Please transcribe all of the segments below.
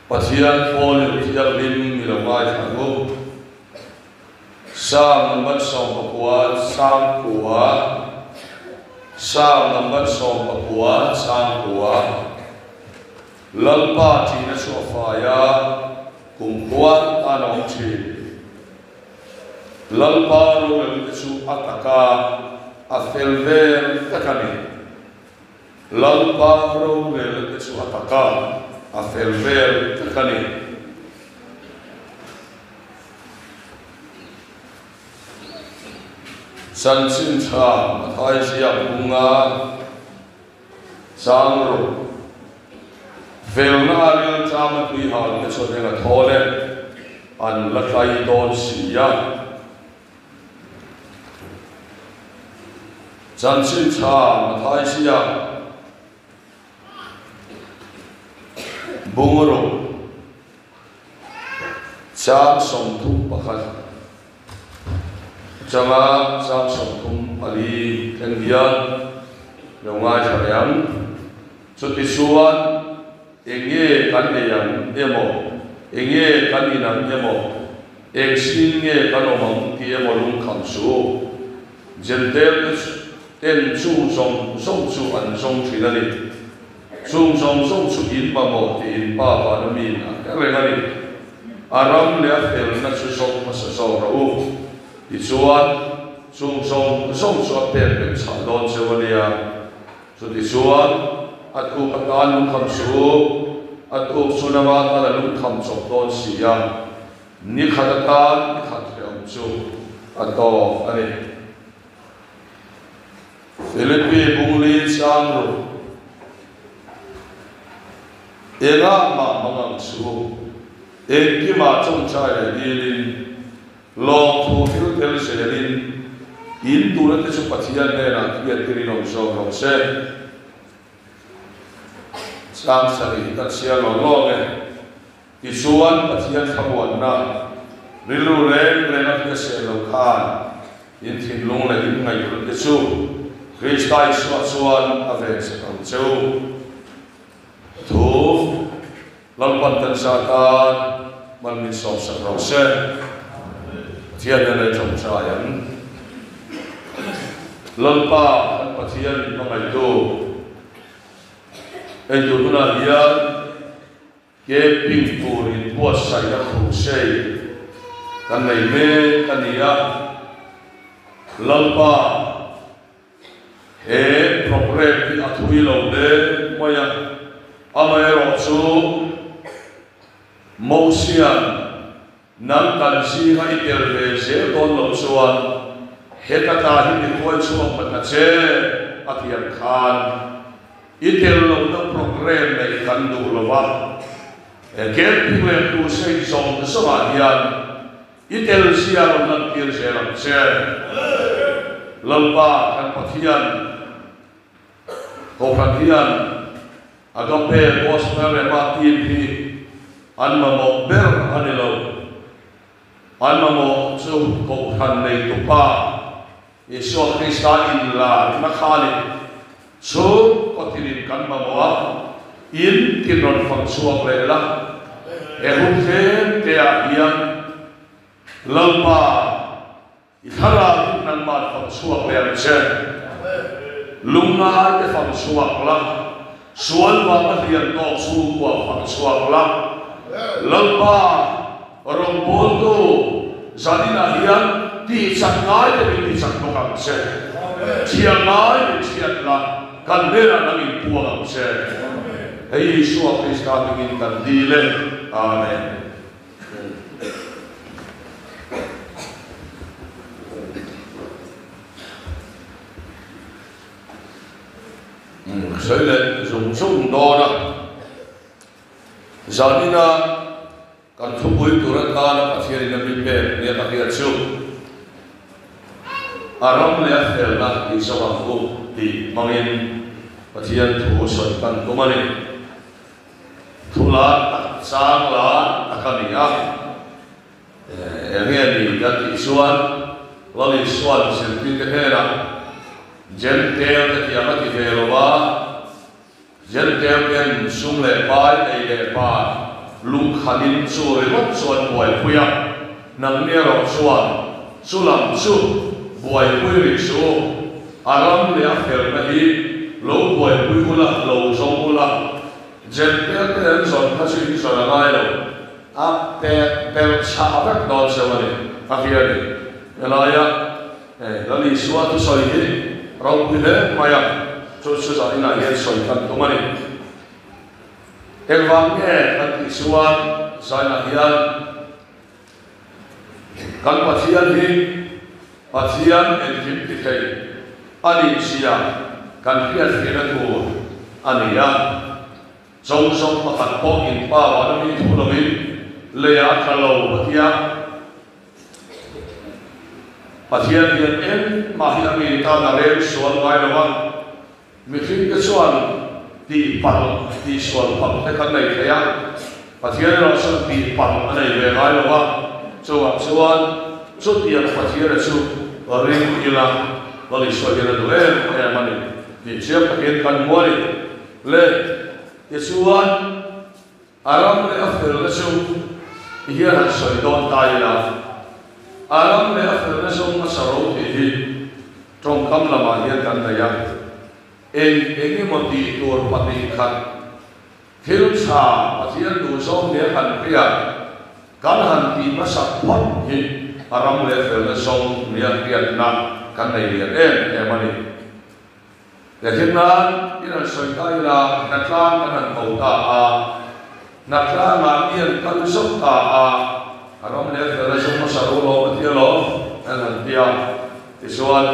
Pathian Paul Tiang Lim Milawai Thagu Sam number song Papua Sam Kua Sam number song Papua Sam Kua Lalpa Tina Sofaya Kumpuan Anong Chi Lalpa Ruel Su Ataka Afelver Takani Lalpa Ruel Su Ataka Afelver Takani Sansin Cha Mathai Siap Bunga Sangro Velna Aril Chamat Bihal Nesodena Thole An Lakai Don Siya Sansin Cha Mathai Siap Bungaro Chang Song Thu Pakhat Changa Chang Song Thu Ali Kendian Longai Chayang Sutisuan Enge Kaneyang Emo Enge Kaninang Emo Exinge Kanomang Tiemo Lung Kamsu Jentel Ten Chu Song Song Chu An Song Trinani Sung Song Song Chu In Mamo In Pa Panamina Karengani Aram Lea Fel Natsu Song Masasong Rau Isuan Sung Song Song Chu Apen Salon Sewalia Sutisuan Aku Katan Lung Kamsu Aku Sunamat Ala Lung Kamsok Don Siya Nikhadatan Nikhatriam Chu Ato Ani Philippi Bungli Sangro Ega Ma Mangang Su Egi Ma Chong Chai Dilin Long Tu Phil Tel Selin In Turat Su Pathian Nena Kiat Kirinong So Rong Se Sang Sari Tat Sia Long Long Isuan Pathian Khabuan Na Rilu Ren Rena Kia Se Long Khan In Thin Long La In Ngai Turat Su Kristai Suat Suan Ave Se Rong Cheu Tu Lalpan Tan Satan Malmin Som Sa Rong Se Tian Nai Chong Chayan Lalpa Tan Pathian Mangai Tu Endu Huna Hian Ke Ping Purin Buat Saya Khu Sei Kan Nei Me Kania Lalpa He Program Ki Athui Lo De Maya Amai Rotsu Mosian Nang Kansi Hai Tervese Don Lo Suan Hetata Hindi Kuan Suan Patace Atian Khan Itel Lo Na Program Na Ikandu Lova Ket Pinglen Tu Sei Song Samadian Itel Sia Lo Na Kir Se Lam Se Lalpa Kan Pathian Kopatian Agape Gospel Mati Anmamo Ber Anilo Anmamo Su Kophan Nei Tupa Yesu Krista Illa Nakhali Su Kotilin Kanmamo In Tinon Fang Suak Lela Ehukhe Tea Ian Lalpa Ithara Nang Mat Fang Suak Lela Se Lunga Te Fang Suak Lela Sual Bapa Dian Tok Su Kuat Fang Suak Lela Lalpa Orang Bondo Zadina Hian Di Sangai Te Di Sanokang Se Ciangai Di Ciatla Kandera Nangin Puang Se Hei Yesu Krista Bingin Kandile Amen Sợi lệ dùng sung đo đó giờ đi na cần thu bùi tu ra ta na phát hiện na bị bể nè phát hiện siêu aram lệ phèn na đi sau hàng cô đi mang in phát hiện thu sợi cần cô mani thu lá sang lá akan ni à nghe đi đặt đi suan lalu suan selfie ke hera Jentel ke tiada kita lupa, jentel yang sumle pai, ei le pai, lung khanin chu remat chuan buai puya nang ne ro chuan chulam chu buai pui ri chu aram le a fer na hi lo buai pui hula lo zong hula jen pe te zon kha chi zon ngai lo a pe cha vek don se mani a fiya ni elaya lali suwa tu soi hi ro pui le maya chu chu za ina ye soi kan tu mani elwang nge kan ti suwa sai na hian kan pathian hi pathian en kim ti thei ani sia kan hian hena tu ania zong zong pakhat po in pa wa na mi thu lo mi le ya thalo pathia pathian hian en ma hi ami ta na le sual ngai lo wang mi thin ke chuan ti pal ti sual pal te kan nei thaya pathian ro san ti pal anei ve ngai lo wa chuan chu ti an pathian chu ring ila lali so hira do e mani ti chia paket kan mori le yesuan aram le after le chu hier han so don tai la aram le after le so ma saro ti hi trong kam la ma hian kan da ya en moti tur pati khat thil cha pathian du so ne kan pia kan han ti ma sak phot hi aram le after le so ne pia na kan nei lian e mani le hin na ina soi kai la na tlang kan han ko ta a na tlang ma ian kan sok ta a aram le after le so ma saro lo ti lo an han pia ti suan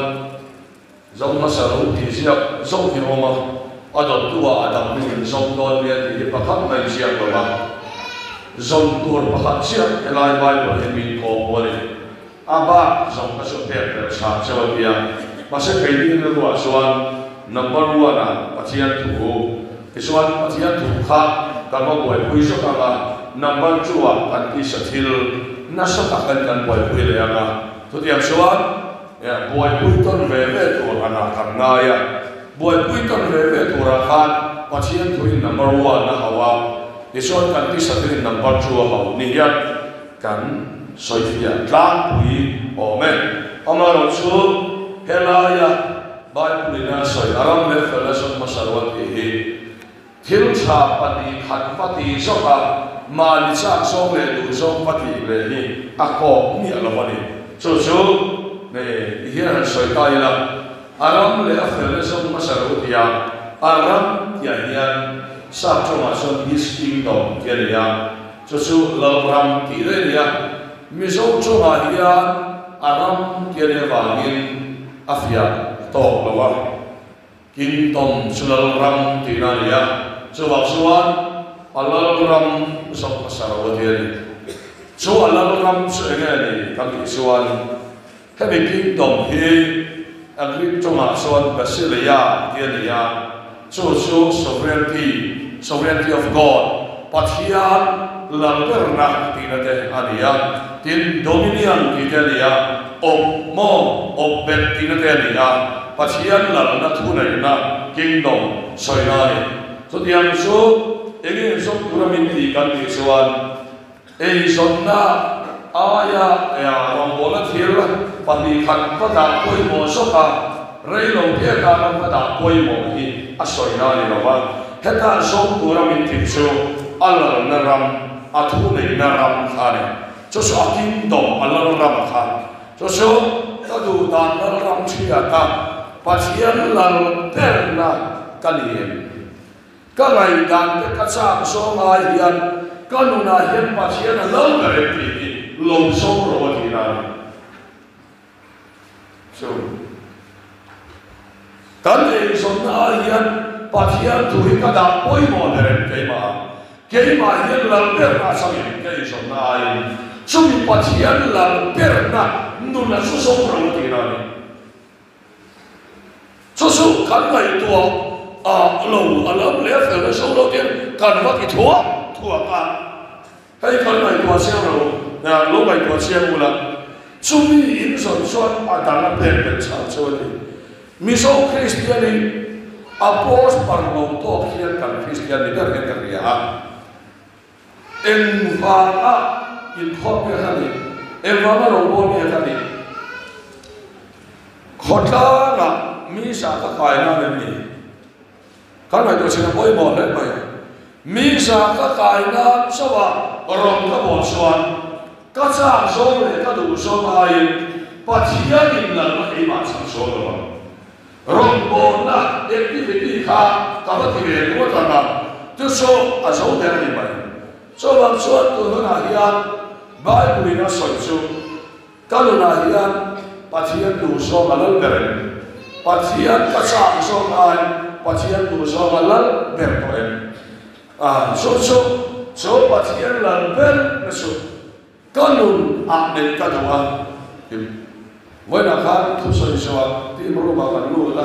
zong ma saro ti sia zong ti oma adon tua adam ni zong don le ti pakhat mai sia ko ba zong tur pakhat sia elai bai lo he min ko bole aba zong ka so pe sa chawa pia ma se kai ni le wa suan number 1 na pathian thu isuan pathian thu kha kan mo boi pui so ka la number 2 kan ki sa thil na sa ka kan boi pui le anga to tiam suan ya boi pui ton ve to ana kan na ya boi pui ton ve to ra khan pathian thu number 1 na hawa isuan kan ki sa thil number 2 haw ni ya kan soifia tlang pui amen amaro chu helaya Bible na soi aram le fellowship masarwat hi thil cha pati khat pati soka mali cha song le du song pati le hi ako ni alawani chu ne hian soi kai la aram le fellowship masarwat ya aram ya hian sa choma son his kingdom ya ya chu lam ti le ya mi so choma hian aram ya le wangin afia to lawa kingdom sulal ram tinania sebab suan alal ram sok sarawati so alal ram segani kami suan kami kingdom hi agri cuma suan basilia tiania so sovereignty of God pathian lalperna tinate ania tin dominion tinania mo bet tinate ania pathian lal na thu nei na kingdom soi na ni so diam so ege so puramin ti kan ti suan e sonna aya ya rombola thir pati khat pata koi mo so ka rei lo ke ka na pata koi mo hi a soi na ni lo ba heta so puramin ti so alal na ram athu nei na ram khane so so kingdom alal ram khan so ta du dan ram chia ta pathian lal perna kalien kalai dan ke kacha so ngai hian kanuna hian pathian lo gare pi lo so ro ti na so kan e so na hian pathian tu hi ka da poi mo dere ke ma hian lal perna sa mi ke so na ai chumi pathian lal perna nu na so ro ti na so kan ngai tua lo alam le fel so lo tin kan va ki thua ka kai kan ngai tua sia ro na lo ngai tua sia mula chumi in son son adana pen cha choni mi so christiani apos par lo to kian kan christiani kan ria em vanga in khop ya khani em vanga robot ya khani khotla na mi sa ka kai na ni kan mai to sina poi mo le mai mi sa ka kai na sawa rom ka bon suan ka cha so le ka du so mai pathia in na ma ei ma sang so lo rom bon na activity kha ka ba ti le ko ta na tu so a so de ni mai so bang suan tu na hian bai pui na so chu ka lu na hian pathia du so ma lo beren pathia ka cha so mai pathia du so ma lo ber ko em so pathia la ber na so ka lu a ne ka do a với là khác thu soi soi thì một lúc mà cần luôn là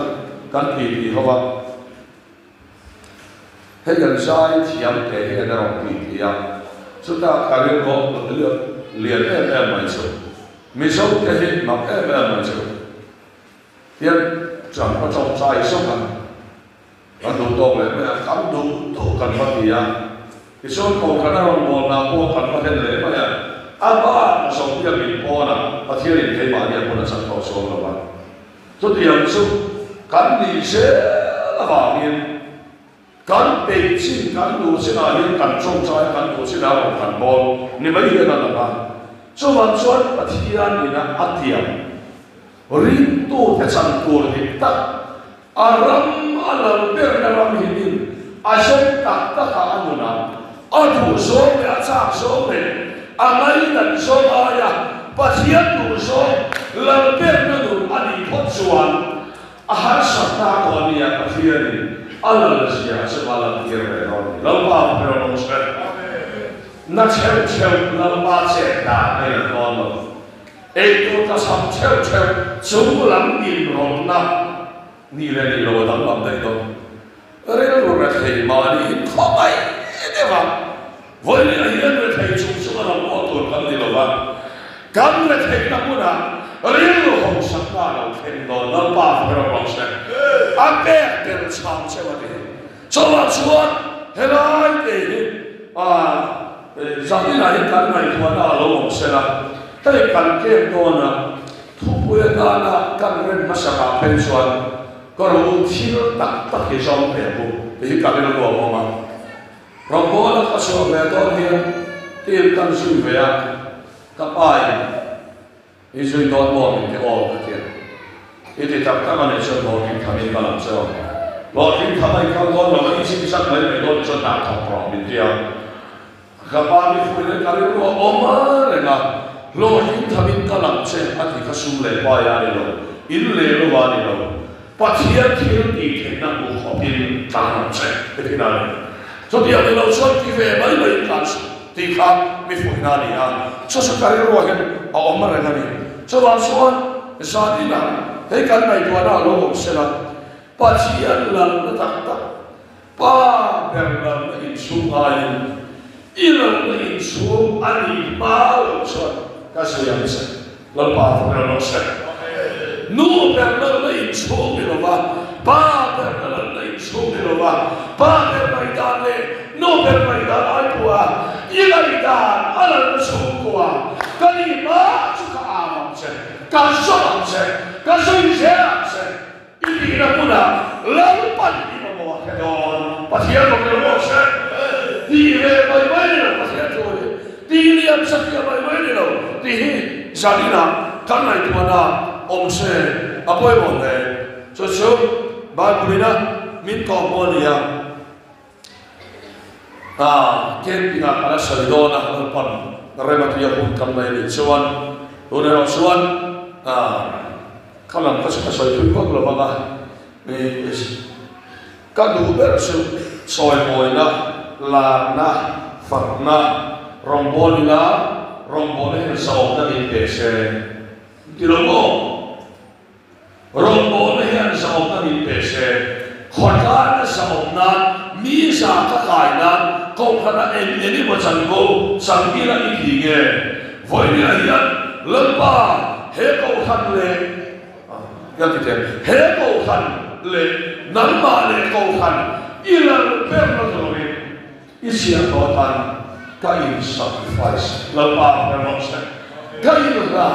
cần thì họ bảo thế gần sai thì em kể cái nào thì em chúng ta cả cái có một cái lượng liền em mà chịu mình sống cái hết mà em mà chịu hiện chẳng có trong sai sống à còn đủ toเลยmà cắm đủ to cần phát thì à cái số cầu cái nào mà nào có cần phát hiện đấy mà ba sống cái mình po na phát hiện cái mà nhà mình sản phẩm số là bao cho thì em số cần đi xe là bao nhiêu cần bề trên cần đủ xe nào hiện cần trong trái cần đủ xe nào cần bol nên mấy cái đó là bao cho bạn chọn phát hiện thì là ăn tiệm rin tu thế sản cua thì tắc aram alam ber aram hinin asal tak tak anu na adu so ya cha so me angai dan so aya pasien tu so lam ber na du ani phot chuan ahar sakta ko ni ya pasien ni alal sia sebala kir re ron lamba pero no se na cheu cheu lamba che da ai ron lo ei tu ta sam cheu cheu chu lam in ron na ni le ni lo dang lam dai do re lo ra thei ma ni kho ai de ba voi ni ai re thei chu chu ra mo to kan ni lo ba kam re thei na mu na re lo hong sak na lo khen do la ba pero ro se a pe de chang che wa de cho wa chuan he lai de za ni lai kan mai thua na lo hong se la tai kan ke do na thu pu na na kan ren ma sa ba pen chuanก็รู้ที่ตักตักที่ชอบเปลี่ยนบุที่กลับไปเราบอกมาเราบอกแล้วก็ชอบแบบตอนที่ที่กันสุยเวียกับไปอีสุยตอนบอกที่ออกกันที่ที่จับกันมาในช่วงบอกที่ทำให้กันหลังเช้าบอกที่ทำให้กันก่อนเราไม่สิ่งสักไม่ไม่โดนจนหนักท้องปลอมนิดเดียวกับไปมีคนเล่นกันเรื่องว่าโอ้มาเลยนะเราที่ทำให้กันหลังเช้าอันที่เขาสู้เลยไปอะไรเราอินเลยรู้ว่านี่เราปัจจัยที่ดีเท่านั้นบุคคลที่ต่างใจเป็นที่นั่นส่วนที่เราชอบที่เวไม่เลยกันที่ข้ามีฝุ่นนั่นนี่อ่ะส่วนสุดท้ายเราเห็นเอาออกมาเลยนั่นนี่ส่วนส่วนสาธิตนะให้กันในตัวเราลงเสร็จปัจจัยลันตักตักป้าเดินลันอินสูงไงอีลันอินสูงอันนี้มาลงส่วนก็สุยังเสร็จลันป้าเราลงเสร็จนู่นเป็นเรื่องในช่วงนี้หรอวะป้าเป็นเรื่องในช่วงนี้หรอวะป้าเป็นไม่ได้เลยนู่นเป็นไม่ได้ไอ้กัวยี่ไม่ได้อะไรช่วงกัวกันนี่มาจุกอาบังเชกันสบังเชกันสุยเชเชอีนี่นะมุนะเราปั่นอีมาบอกแค่ดอนปัจจัยของเราเชดีเลยไม่เลยปัจจัยตัวนี้ดีเลี้ยงสักอย่างไม่เลยเราดีจารีนะกันไหนตัวน่ะองค์เสด็จอภัยหมดเลยส่วนช่วงบางคนนะมินกอบมันเนี่ยเก่งที่นักอะไรสลิดนะเราปั่นเรื่องที่ยังคงทำในส่วนตัวเราส่วนข้างหลังก็จะสอยทุกคนเราบ้างนี่ก็ดูแบบสอยมวยนะลานะฝักนะรองบอลนะรองบอลให้สอบได้เป็นเด็กเชนที่เราบอกรองบอลให้สอบได้เป็นเด็กเชนคนการสอบนั้นมีสาขาขายนั้นก็ขณะเอ็นนี่มาจังโกสังกีฬาอีกทีเงี้ยวันนี้ยันเลิกบ้าเฮโก้ขันเลยยันที่เจ็บเฮโก้ขันเลยนั่นมาเลยโก้ขันอีหลังเป็นมาตรงนี้อีเสียงต่อทัน ka in sacrifice la pa na mo sa ka in ra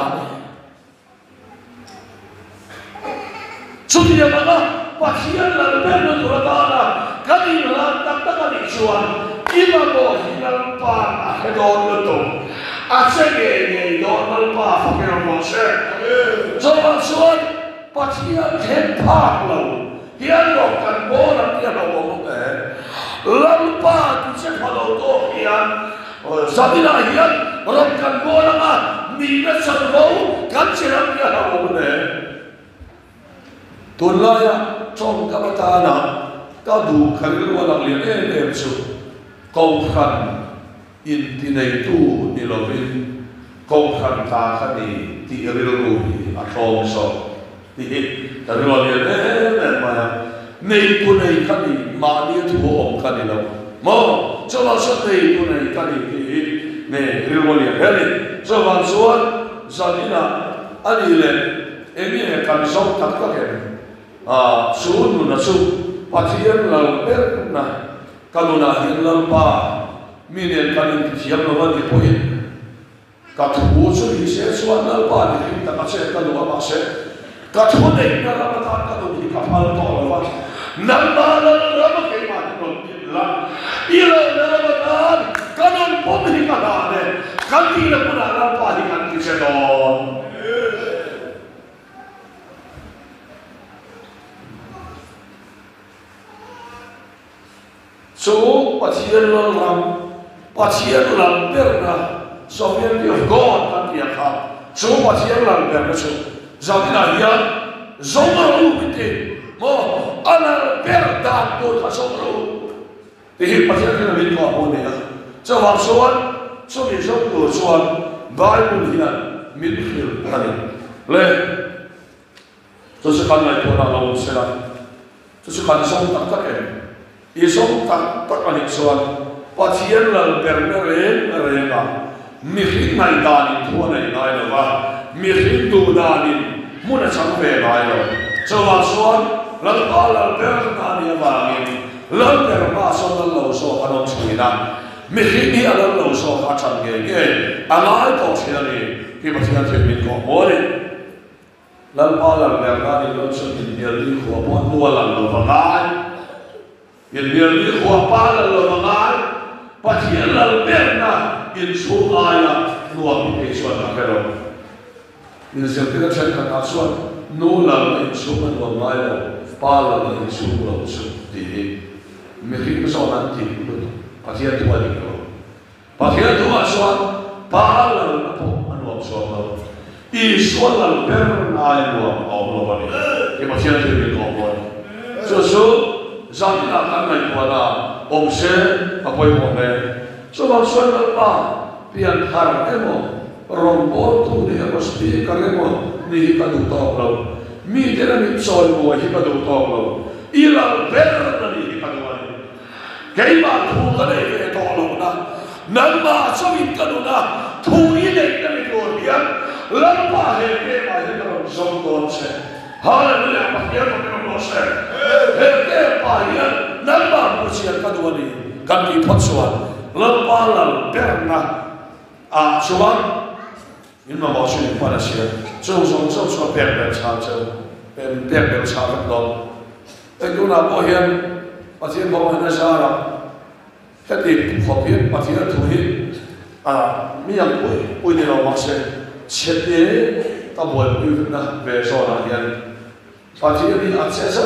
chu dia ma pathian la ben no ra ta na ka in ra ta ta ka ni chuan ima mo hinal pa a hedon lo to a che ge do mal pa fa ke mo se so ma chuan pathian hen pa lo hian lo kan bo la ti lo mo ke lam pa tu che pa lo to hian sabina hian rom kan bo la ma ni na san bo kan che ram ya lo mo ne tun la ya chong ka ta na ta du khan lo la li e chu câu khăn in ti nei tu ni lovin câu khăn ta khăn ni ti ril ru a thong so ti ta ro ni ne ma nei tu nei khăn ni ma ni tu om khăn ni lo mo cho lo so nei tu nei khăn ni ti ne ril ro ni he ni so van suan zanina ani le eni kan so tak ka ke a su nu na su pathian lo per na kaluna hin lampa minen kanin thiam no van ipoin ka thu chu hi se chuan lampa ni ta ka se kalua ma se ka thu nei na la ta ka do ni ka phal to lo wa nan ma la la ma ke ma no la ilo na la ta kanon pom ni ka da ne kan ti na puna lampa ni kan ti se don so pathian lam pathian lam berna sovereignty of God kan dia kha so pathian lam berna so zamina hian zomro kite mo ana berda to kha zomro ti hi pathian kan rin ko mo ne so wa so ni so ko chuan bible hian min khil ani le so se kan lai to na lo se la so se kan so tak tak e isong tak tak anik suan pathian lal bernere renga mihing nai danin thuanai nai lova mihing tu danin muna changve nai lo chawa suan lal lal berna ni awangin lal berma so lal lo so anom china mihing ni alal lo so ka change ge alai to chiani ki pathian the min ko mori lal lal berna ni lo so ni li ko pon tu lal lo vangai in merli khua pa la lo mangai pathian lal berna in su aya nuam ni chuan ka kero in zel te chen ka ka chuan no la in su man lo mai lo pa la in su lo su ti me ri ko so nan ti pathian tu ali ko pathian tu a chuan pa la na po anuam so lo i su lal berna nuam au lo ba ni ke pathian tu ni ko bo so zamina kan nai kuana om se apoi mo ne so ba suan ba pian thar emo rombo tu ni amo spi ka emo ni ka du to lo mi te na mi choi mo hi ka du to lo ila ver na ni ka du ani kei ba thu ka nei ve to lo na nan ba so mi ka du na thu i nei na mi ko dia lam pa he ke ma he ka so don se hallelujah pa ke mo se he ke pa ya nan ba mo sia ka du ani kan ki phot suan lam pa lal berna a suan in ma mo su pa na sia so ber cha cha ber cha ka do e ku na po hian pa sia mo na sa ra ka ti pho hian pa sia thu hi a mi yang pui ni lo ma se chet ye ta bo pui na ve so na hian pa sia ni a se sa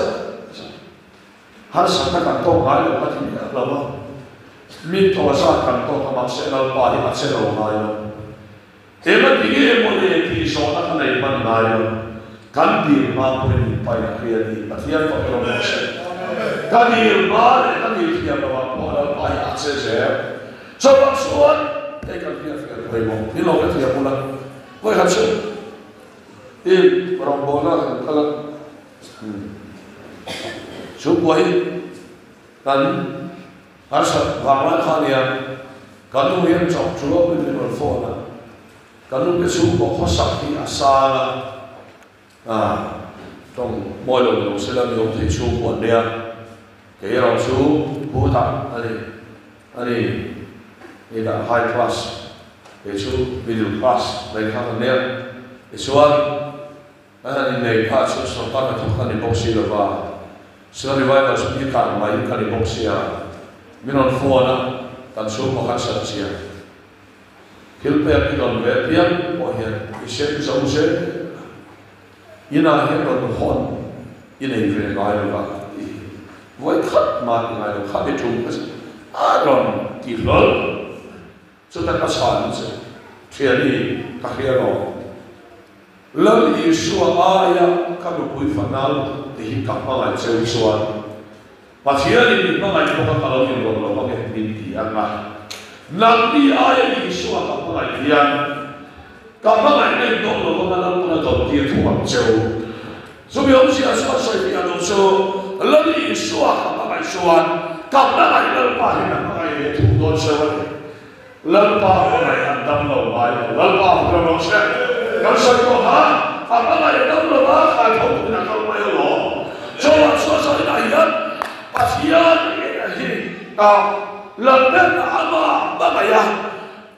har sa ta kan to ngai lo pa ti la ma mi to sa kan to ka ma se na pa hi a se lo ngai lo e ma ti ge mo ne ti so na ka nei man ngai lo kan ti ma ko ni pa ya khia ni pa sia ko lo ma se ka ni ma ne ka ni khia lo wa po la pa ya se se so ba suan te ka khia khia ko mo ni lo ka khia ko la ko ha se e rong bo na ka la chú quay cần har sa vàng khá nia cần nu hiền trọng chú ở bên bên phố na cần nu cái chú có khó sắc thì asa là trong mọi lần sẽ làm những thứ chú quản nia cái nào chú bố thằng anh นี่ละ high class เอชู middle class ในข้างนี้เอชวนอันนี้ในภาคสุดสุดท้ายทุกคนในบ็อกซี่ละว่าเชื่อว่าเราสุดที่การมาอยู่กันในบ็อกซี่อ่ะมีนนฟัวนะกันสู้มาขัดสัจเจียคิดไปที่นนเวทียนโอ้เห็นอิเชนสองเชนยินาเห็นนนคนยินดีเรื่องอะไรบ้างไว้ขัดมาอย่างไรขัดที่ทุ่งก็จะอารมณ์ที่หล่อสุดท้ายก็สอนสิเทียนี่ตักเรียนแล้วอิสุอายะก็ดูคุยฟังนั่งที่กลับมาไงเซลส่วนปัจจัยนี้มาไงพวกเขาเราอยู่เราก็เห็นดีที่อันนั้นนั่นที่อายะอิสุกลับมาไงที่อันกลับมาไงในดงเราก็นั่งเราต้องที่ทุ่งเจ้าสุบิยมเสียส่วนใส่ที่อันนั้นส่วนแล้วอิสุกลับมาไงส่วนกลับมาไงเราไปเห็นมาไงทุ่งโดนเสียวันแล้วไปไงอันดำเราไปแล้วไปเราเสียเราใส่ตัวหาapa yang dalam lemak kalau kita kalau main lo, coba suasana ini, pasien ini, lebih ama apa ya,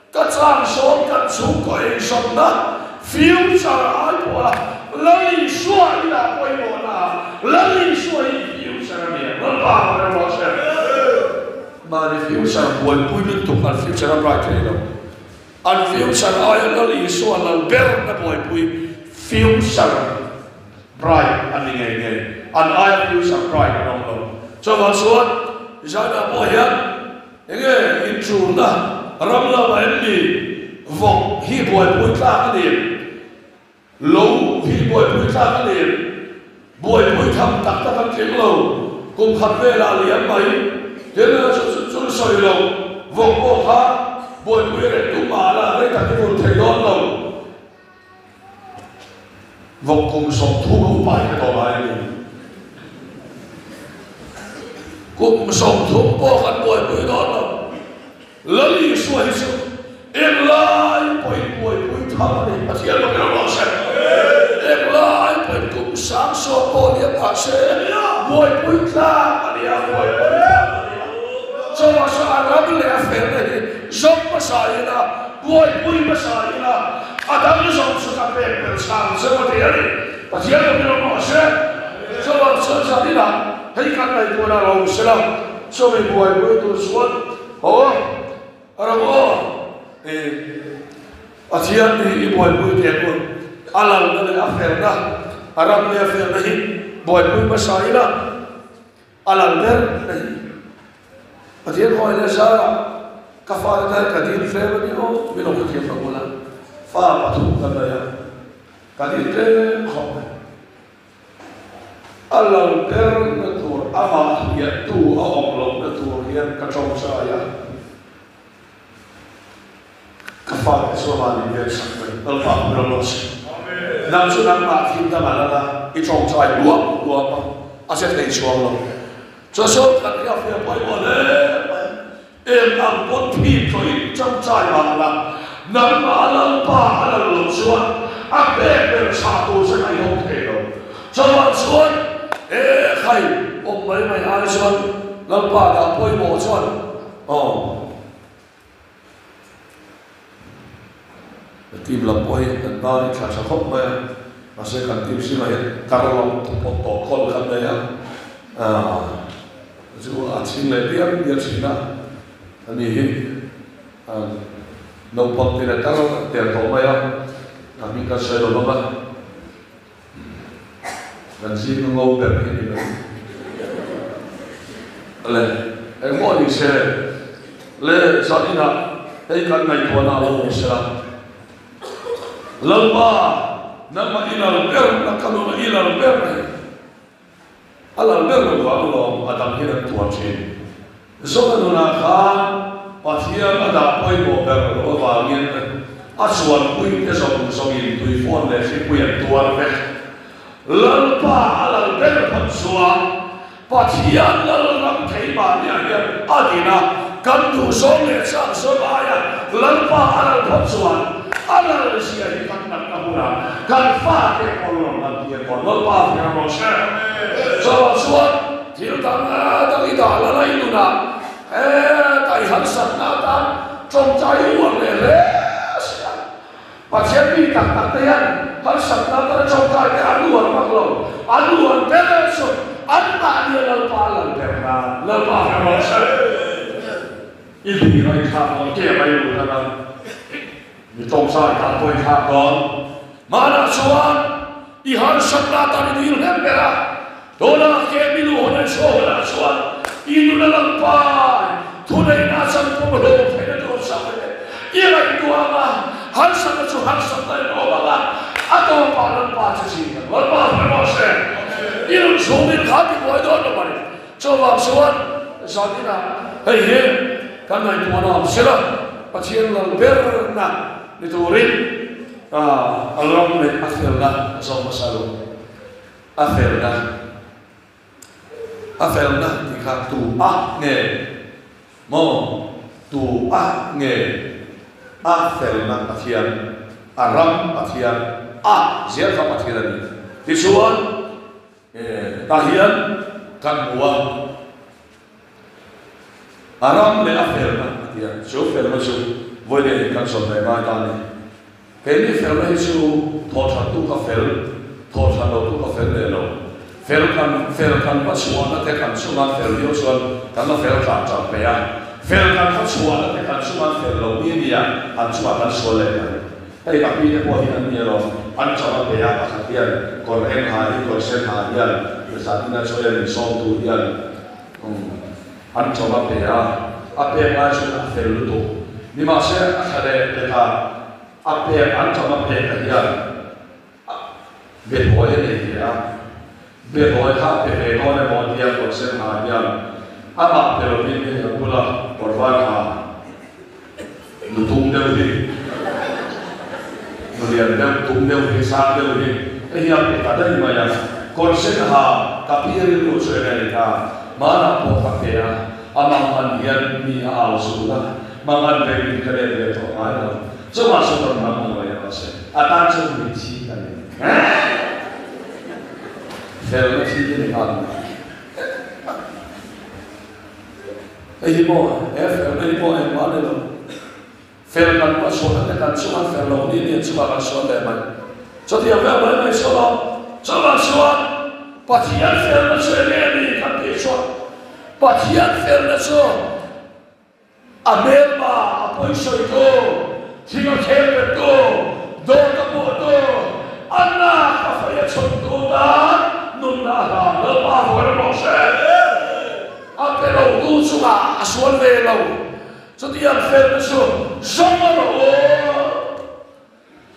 kacang som kan suka yang somna, future apa, lalu suai lah koi mana, lalu suai future ni, lepas orang macam, mana future buat punya tukar future bright ni, an future ayat lalu suai lalu berna buat punya future bright อันนี้ไงอันไอ้ future bright น้องเราชาวบ้านสวนชาวนาพ่อเห็นยังไงอินทรูนะรำลาแบบนี้วงฮีบอยปุยข้ากันเองลูฮีบอยปุยข้ากันเองบอยปุยทำตักกันเก่งเรากุมขัดเวลาเลี้ยงไปเดี๋ยวเราจะสอยเราวงพ่อข้าบอยปุยเรื่องตุ้มมาละเรื่องการที่คนไทยร้อนเราวงกลมส่งทุกข์ไปต่อไปกลมส่งทุกข์ป้องกันป่วยป่วยนอนแล้วลีสวยสุดเอ็งไล่ป่วยทำอะไรอาเทียนเราไม่รู้เสร็จเอ็งไล่ป่วยกลุ่มสามโซ่ป่วยเนี่ยอาเสร็จป่วยทำอะไรป่วยทำอะไรสวัสดิ์อาราบิเลอเฟนเลยจบภาษาอีน่ะป่วยภาษาอีน่ะAdam ni suka pepel sang seperti ini. Pasien yang bilang masih, sebab sesuatu lah. Hei kata itu orang orang Islam, semua buat itu suat. Oh, orang pasien ni buat itu dia pun alam dari afir dah, Arab ni afir ni buat itu masalah lah. Alam ni, pasien kau ini saya kafarat kadir fair ni oh, bilang kita pernah. Faham tu kan ya? Kali itu kau, alam ternatur, amah ya tu, awam natur yang kacau saya. Kafar semua ni dia sampai, alfah berlos. Nampak nampak kita mana itu saya dua apa, asyik dari suara. Sesuatu kan dia punya poin boleh, ampun pi trong saya mana. Nama alam pa alam lusuan, apa bersatu senai hotel. Zaman suan, kai, mai ada suan, lampa dah poi mo suan. Oh, tim lampoi dan balik saya kok mai, masih kan tim sih mai, kalau protokol kan ya. Jadi acing lagi dia Cina, ini Nampak tidak tahu dia tahu ya, kami kasih dulu bah, dan si mengobat ini bah. Le, mau di sini, le saat ini, kan naik tuan Allah Islam. Lama, nama ilal ber, kalau ilal ber, alal ber Allah Adam hidup tuan sini. Sebenarnya kan. Pasien ada poin mobil orang yang asuhan poin kesong songin tu phone le si poin tuan le, lalpa alal berpan suan pasien lalam kaiban yang adina kan tu song le sang sebaya lalpa alal bersuan alal siapa yang kan kahuna kan faham orang nanti yang lalpa yang macam suan tidak ada lalai luna. Tai hansan natan trong trái uổng lệ và chế bị tặng tặng tay ăn hắn sẵn ta ta trong trái cái ăn uổng mặc lòng ăn uổng bé lên xuống ăn tạ đi lần ba lần đẹp là lần ba phải mở sân ít thì nói khác nó kia mấy luôn đó là như trong trái ta tôi khác còn mà đã xuống đi hắn sẵn ta ta đi đi lên bé là đó là kia bị luôn này số là xuống đi luôn là lần ba thu này na sẵn có một đồ phải là đồ sao vậy kia là cái đồ mà hắn sẵn là xuống hắn sẵn tay nó mà là atau apa lempas sih, lempas bermasa. Ini suami kami buat itu apa ni? Coba suan, saat ini, hei, kan itu mana sila, pasien lemper na diturin, alam ni akhirnya sama salu, akhirnya dikhat tu nge, mau tu nge, akhirnya pasien aram pasien ziar ka pathiran ni tisuan tahian kan buang aram le afel na pathiran so fel ma so voi le kan so mai ma ta ni ke ni fel le so tho tha tu ka fel tho tha lo tu ka fel le lo fel kan pa suan na te kan so na fel yo so kan na fel ka cha pe ya fel kan pa suan na te kan so na fel lo ni ya an so kan so le Hei tapi dia buat ini ni loh, anda coba bayar pasal korban hari, korban hari, saat ini saya di song tu dia, anda coba bayar, apa yang saya sudah perlu tu, di masa ada kita, apa yang anda coba bayar dia, berboy ni dia, berboy tak berboy ni mau dia korban hari, apa perlu ini pula korban hari, lutung dia ni. Kemudian dan tumbuh besar dari yang kita dari mana konsen kapir itu sudah kita mana pokapea amangan yang ni sudah mangan dari kerja itu mana semua sudah mangan yang masih atas sendiri kan film sih ni kan ini yang mana tu film kan pasal kan cuma film ini cuma pasal leman. Jadi apa yang soal pasien film ini kan pasal pasien film itu Amerika apa itu jika kepet itu dota bodo anak apa yang contohnya nunah lepas bermasa apa itu cuma asal lelau. Jadi yang film itu sama loh.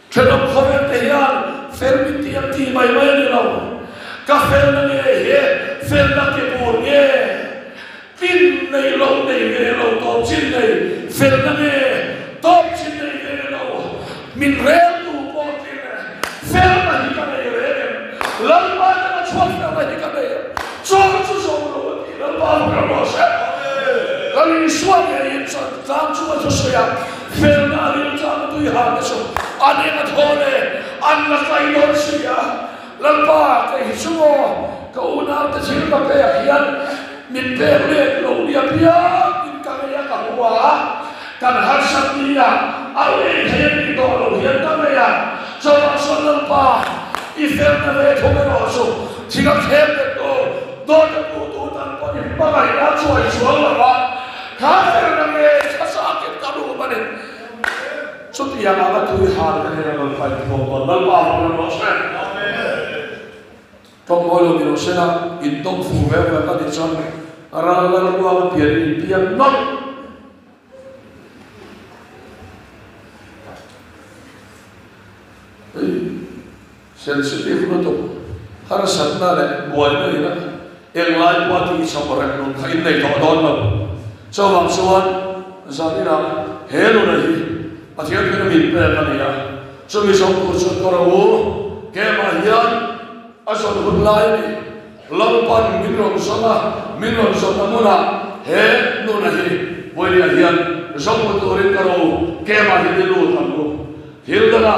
Kalau kau terlihat film itu yang timai ni loh. Kau film ni film nak keburnya. Film ni loh top cin ni. Film ni top cin ni loh. Min real tu boleh. Film ni kan ni real. Lama jangan cuak ni kan ni. Cuak tu sama loh. Lama bermasa. Kalau ini suami yang jangan cuma sesuai film hari jangan tu yang itu ada yang thole anak lain orang lepas ke semua kau nak terciri kepehian min perle lo dia min kaya kahua kan harsan dia awal yang itu lo yang kaya coba lepas ifel na thome roso jika kepet tu dota tu tanpa dipakai cuai lepas kafir namanya sakit kalau mana, suatu yang apa tu hal yang orang paling pokok, lepas orang Muslim. Tongkol orang Muslim intong fuwe mereka dicon, orang orang biar non. Sensitif betul. Harus sadar buat ini lah. Yang lain buat ini sama orang non kain ni tak don. So bangsuan saat ini helo lagi, pasien kita minta kan ya. So misal kursus korawu, kemahian asal hulai ni, lampan minum sama mula, nunahi, boleh ahian, so muturin korawu, kemahian dulu tamu, hildana,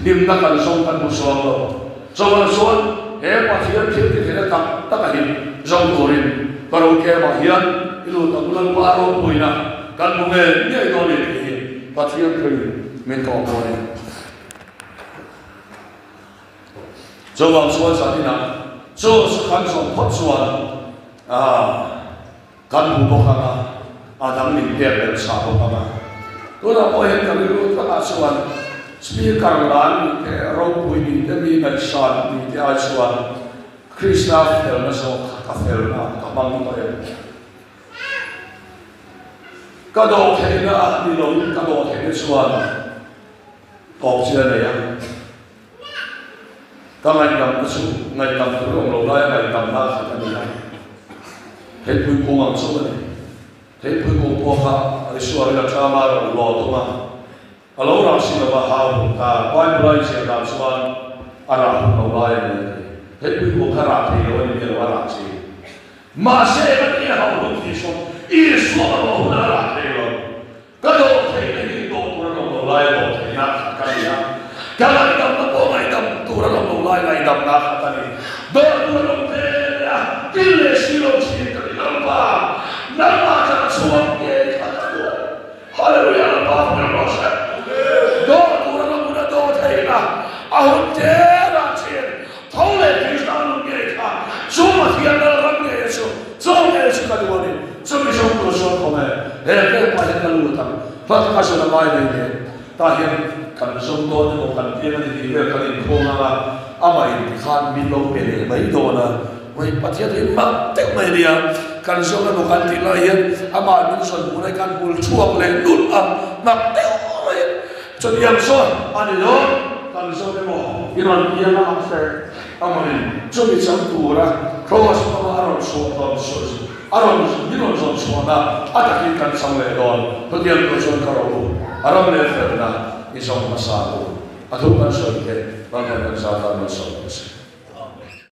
dimnakan songkan musuh. So bangsuan, pasien kita tak kahin, so muturin. Kalau kemahian itu tak bulan baru puina kan bunge ni ai doni ni pathian thei men ko ko ni zo wang suan sa ni na zo kan som phot suan kan bu bo ka adam min pe pe sa bo ka to na ko hen ka ru ta suan speaker lan ke ro pui ni te mi na shan ni te ai suan Krishna fel na so ka fel na ka bang to ye ka do the na ni lo ka do the ni suan ko sia na ya ka ngai kam su ngai kam tu lo lai ngai kam na sa ni ya he pui ko ang so ni he pui ko po ka ai suan na cha ma lo to ma alo ra si na ba ha ka pai lai sia ka suan ara lo lai ni he pui ko ka ra the lo ni lo ra si ma se ba ni ha lo ti so i so lo na ra the lo ka do the ni do tu lo lai lo the na ka ya ka la ni kam po mai kam tu lo lai lai dam na ka ni do tu lo the ya ki le si lo si ka ni lo ba na ma ka suan ye ka do hallelujah ba na lo sa do tu lo na do the na a hun te ra chen thau le Krishna lo ye ka so ma ti na ra ye so so ye so ka do ni so mi so ko so ko me he ke pa le ka lu ta fa ka so na mai ne ta hian kan so do ne kan ti na ni ve ka ni ko na ama in khan mi lo pe le mai do na wai pa ti ri ma te mai dia kan so na kan ti la hian ama min so bu nai kan bul chuak le lut am ma te oi cho ni am so ani lo kan so ne mo iron ia na after ama ni cho mi sam tu ra cross ma aron so so aron ni no so na ata ki kan sam le don to dia ko so ka ro aron le fer na isong masado atau kan so ke bangga kan sa ta no so